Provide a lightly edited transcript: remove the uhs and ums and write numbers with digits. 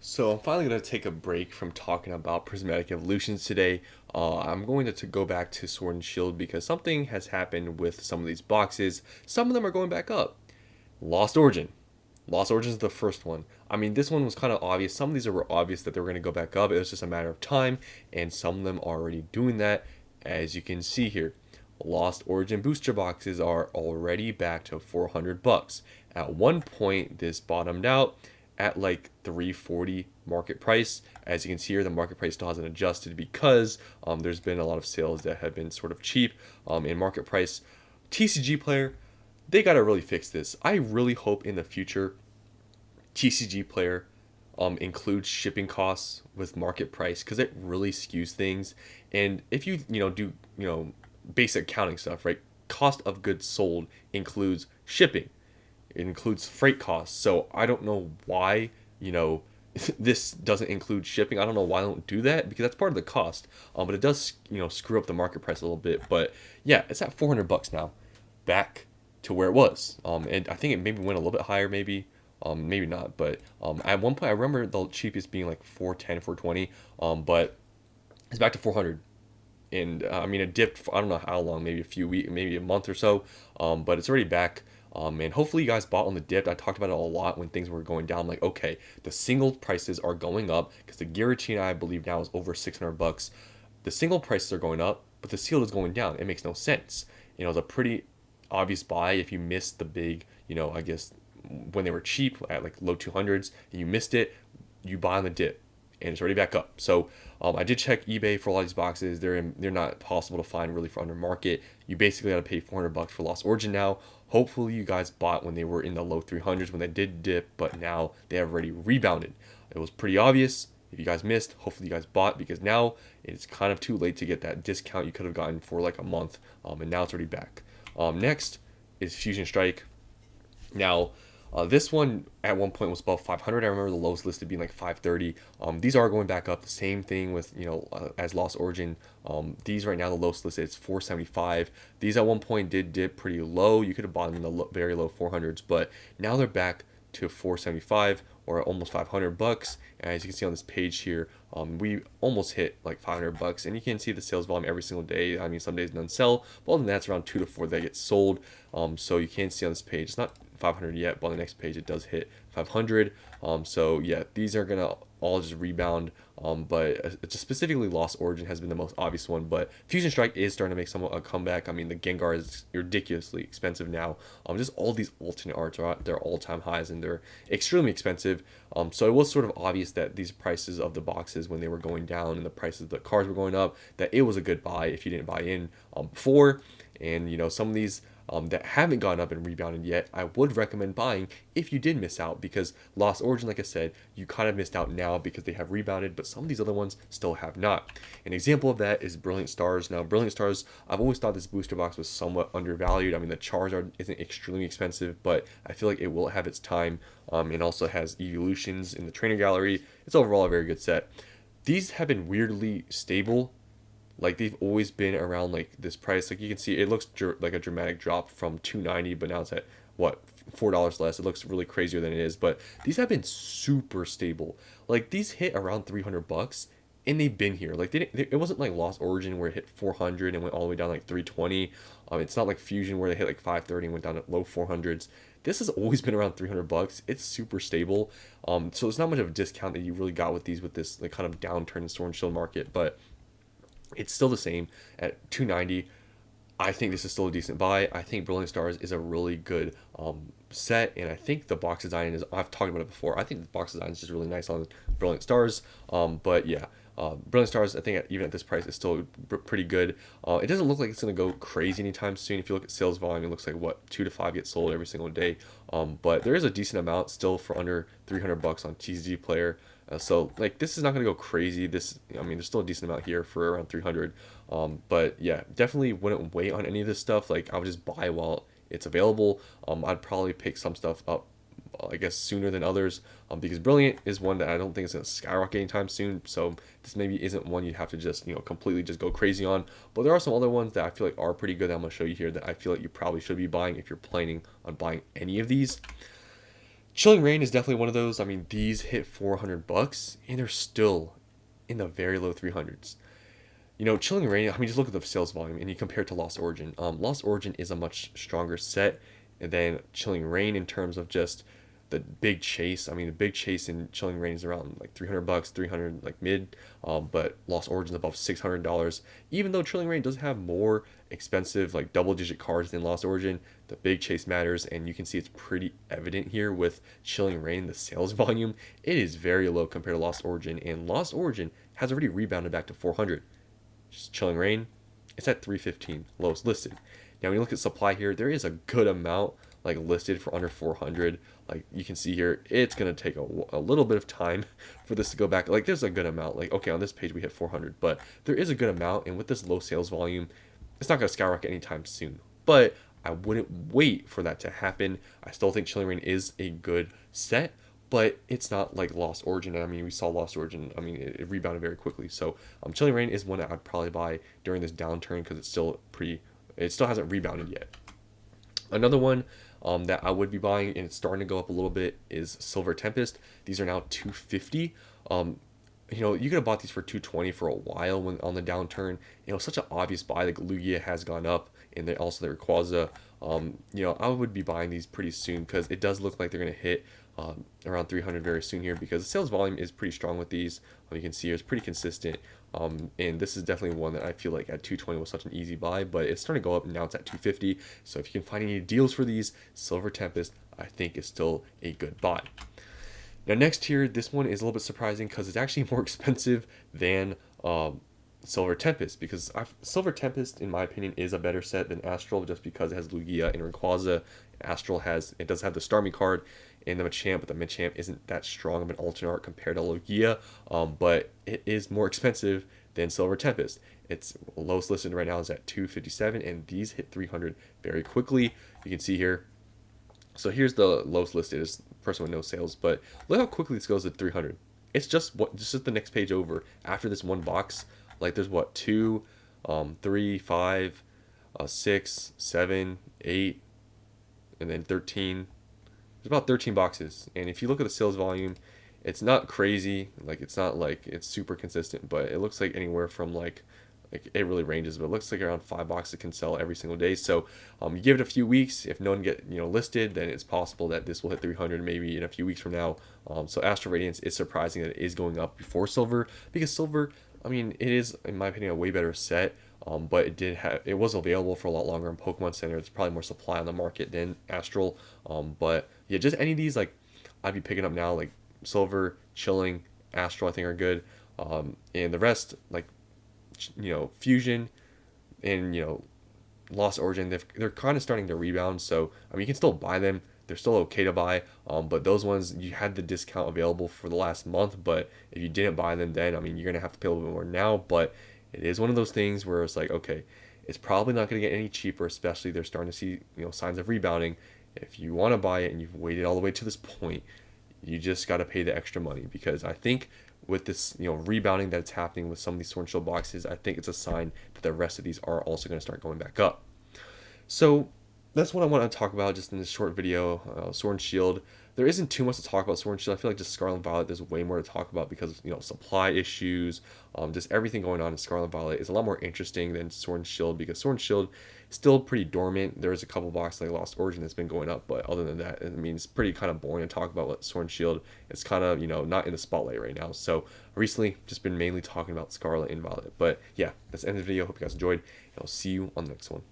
So I'm finally going to take a break from talking about prismatic evolutions today. I'm going to go back to Sword and Shield because something has happened with some of these boxes. Some of them are going back up. Lost Origin. Lost Origin is the first one. I mean, this one was kind of obvious. Some of these were obvious that they were going to go back up. It was just a matter of time, and some of them are already doing that, as you can see here. Lost Origin booster boxes are already back to 400 bucks. At one point, this bottomed out at like 340 market price. As you can see here, the market price still hasn't adjusted because there's been a lot of sales that have been sort of cheap in market price. TCG player, they gotta really fix this. I really hope in the future TCG player includes shipping costs with market price because it really skews things. And if you do basic accounting stuff, right? Cost of goods sold includes shipping. It includes freight costs. So I don't know why, this doesn't include shipping. I don't know why I don't do that because that's part of the cost. But it does, screw up the market price a little bit. But yeah, it's at 400 bucks now, back to where it was. And I think it maybe went a little bit higher, maybe. Maybe not, but at one point I remember the cheapest being like 410, 420. But it's back to 400. And I mean, it dipped for, I don't know how long, maybe a few weeks, maybe a month or so, but it's already back. And hopefully you guys bought on the dip. I talked about it a lot when things were going down. Like, okay, the single prices are going up because the Giratina, I believe now is over 600 bucks. The single prices are going up, but the sealed is going down. It makes no sense. It's a pretty obvious buy if you missed the big, I guess when they were cheap at like low 200s and you missed it, you buy on the dip and it's already back up. So I did check eBay for a lot of these boxes. They're not possible to find really for under market. You basically got to pay 400 bucks for Lost Origin now. Hopefully you guys bought when they were in the low 300s when they did dip, but now they have already rebounded. It was pretty obvious. If you guys missed, hopefully you guys bought because now it's kind of too late to get that discount you could have gotten for like a month, and now it's already back. Next is Fusion Strike. Now, this one at one point was above 500. I remember the lowest listed being like 530. These are going back up. The same thing with as Lost Origin. These right now the lowest listed is 475. These at one point did dip pretty low. You could have bought them in the very low 400s, but now they're back to 475 or almost 500 bucks. And as you can see on this page here, we almost hit like 500 bucks, and you can see the sales volume every single day. I mean, some days none sell, but other than that, it's around 2 to 4 that get sold. So you can see on this page, it's not 500 yet, but on the next page it does hit 500. So yeah, these are gonna all just rebound. But just specifically Lost Origin has been the most obvious one. But Fusion Strike is starting to make somewhat a comeback. I mean, the Gengar is ridiculously expensive now. Just all these alternate arts are at their all-time highs, and they're extremely expensive. So it was sort of obvious that these prices of the boxes when they were going down and the prices of the cards were going up, that it was a good buy if you didn't buy in before. And some of these that haven't gone up and rebounded yet, I would recommend buying if you did miss out, because Lost Origin, like I said, you kind of missed out now because they have rebounded, but some of these other ones still have not. An example of that is Brilliant Stars. Now, Brilliant Stars, I've always thought this booster box was somewhat undervalued. I mean, the Charizard isn't extremely expensive, but I feel like it will have its time. It also has evolutions in the trainer gallery. It's overall a very good set. These have been weirdly stable. Like, they've always been around like this price. Like, you can see it looks like a dramatic drop from 290, but now it's at what, $4 less. It looks really crazier than it is, but these have been super stable. Like, these hit around 300 bucks and they've been here. Like, it wasn't like Lost Origin where it hit 400 and went all the way down like 320. It's not like Fusion where they hit like 530 and went down to low 400s. This has always been around 300 bucks. It's super stable. So it's not much of a discount that you really got with these, with this like kind of downturn in Sword and Shield market, but it's still the same at 290. I think this is still a decent buy. I think Brilliant Stars is a really good set, and I think the box design is, I've talked about it before, I think the box design is just really nice on Brilliant Stars. But yeah, Brilliant Stars, I think even at this price, is still pretty good. It doesn't look like it's going to go crazy anytime soon. If you look at sales volume, it looks like, what, 2 to 5 get sold every single day. But there is a decent amount still for under 300 bucks on TCG Player. So like, this is not going to go crazy. I mean, there's still a decent amount here for around 300. But yeah, definitely wouldn't wait on any of this stuff. Like, I would just buy while it's available. I'd probably pick some stuff up, I guess, sooner than others, because Brilliant is one that I don't think is going to skyrocket anytime soon. So this maybe isn't one you'd have to just completely just go crazy on. But there are some other ones that I feel like are pretty good that I'm going to show you here that I feel like you probably should be buying if you're planning on buying any of these. Chilling Reign is definitely one of those. I mean, these hit 400 bucks and they're still in the very low 300s. You know, Chilling Reign, I mean, just look at the sales volume and you compare it to Lost Origin. Lost Origin is a much stronger set than Chilling Reign in terms of just the big chase. I mean, the big chase in Chilling Reign is around like 300 bucks, 300 like mid, but Lost Origin is above $600. Even though Chilling Reign does have more expensive like double digit cards than Lost Origin, the big chase matters, and you can see it's pretty evident here with Chilling Reign. The sales volume, it is very low compared to Lost Origin, and Lost Origin has already rebounded back to 400. Just Chilling Reign, it's at 315, lowest listed. Now when you look at supply here, there is a good amount like listed for under 400. Like you can see here, it's gonna take a little bit of time for this to go back. Like there's a good amount. Like okay, on this page we hit 400, but there is a good amount, and with this low sales volume, it's not gonna skyrocket anytime soon. But I wouldn't wait for that to happen. I still think Chilling Reign is a good set, but it's not like Lost Origin. I mean, we saw Lost Origin. I mean, it rebounded very quickly. So Chilling Reign is one that I'd probably buy during this downturn because it's still pretty. It still hasn't rebounded yet. Another one that I would be buying, and it's starting to go up a little bit, is Silver Tempest. These are now 250. You know, you could have bought these for 220 for a while when on the downturn. You know, such an obvious buy. Like Lugia has gone up, and then also the Rayquaza. You know, I would be buying these pretty soon because it does look like they're going to hit around 300 very soon here because the sales volume is pretty strong with these. You can see here it's pretty consistent. And this is definitely one that I feel like at 220 was such an easy buy, but it's starting to go up and now it's at 250. So if you can find any deals for these, Silver Tempest I think is still a good buy. Now next here, this one is a little bit surprising because it's actually more expensive than Silver Tempest, because Silver Tempest in my opinion is a better set than Astral just because it has Lugia and Rayquaza. Astral does have the Starmie card and the Machamp, but the Machamp isn't that strong of an alternate art compared to Lugia, but it is more expensive than Silver Tempest. Its lowest listed right now is at 257, and these hit 300 very quickly. You can see here. So here's the lowest listed, is the person with no sales, but look how quickly this goes to 300. It's just the next page over after this one box. Like there's what, 2, 3, 5, 6, 7, 8, and then 13. There's about 13 boxes, and if you look at the sales volume, it's not crazy. Like it's not like it's super consistent, but it looks like anywhere from like it really ranges, but it looks like around 5 boxes can sell every single day. So you give it a few weeks. If no one get listed, then it's possible that this will hit 300 maybe in a few weeks from now. So Astral Radiance is surprising that it is going up before Silver, because Silver, I mean, it is in my opinion a way better set. But it was available for a lot longer in Pokemon Center. There's probably more supply on the market than Astral. But yeah, just any of these like I'd be picking up now, like Silver, Chilling, Astral I think are good. And the rest like Fusion and Lost Origin, they're kind of starting to rebound. So I mean you can still buy them. They're still okay to buy. But those ones you had the discount available for the last month. But if you didn't buy them then, I mean you're gonna have to pay a little bit more now. But it is one of those things where it's like, okay, it's probably not going to get any cheaper, especially they're starting to see signs of rebounding. If you want to buy it and you've waited all the way to this point, you just got to pay the extra money, because I think with this rebounding that's happening with some of these Sword and Shield boxes, I think it's a sign that the rest of these are also going to start going back up. So that's what I want to talk about just in this short video. Sword and Shield, there isn't too much to talk about Sword and Shield. I feel like just Scarlet and Violet, there's way more to talk about because supply issues, just everything going on in Scarlet and Violet is a lot more interesting than Sword and Shield, because Sword and Shield is still pretty dormant. There's a couple boxes like Lost Origin that's been going up, but other than that, I mean, it's pretty kind of boring to talk about what Sword and Shield. It's kind of not in the spotlight right now. So recently, just been mainly talking about Scarlet and Violet. But yeah, that's the end of the video. Hope you guys enjoyed, and I'll see you on the next one.